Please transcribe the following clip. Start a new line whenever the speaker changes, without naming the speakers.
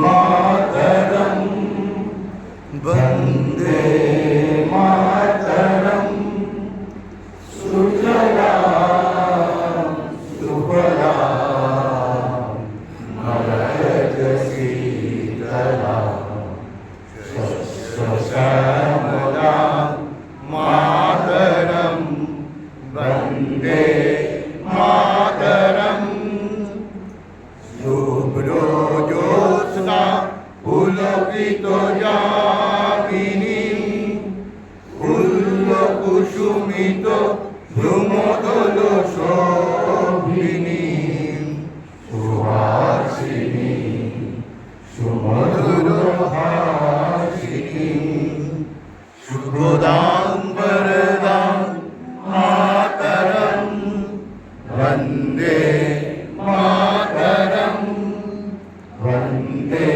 मातरम वंदे मातरम सुजलाम सुफलाम मलयज शीतलाम शस्यश्यामलाम मातरम वंदे मातरम शुभ्रो ज्योत्स्ना पुलकितो यामिनी कुसुमितो भ्रुमदलो शोभिनी सुहासिनी सुमधुरभाषिनी शुभदां वरदां मातरं वन्दे मातरं वन्दे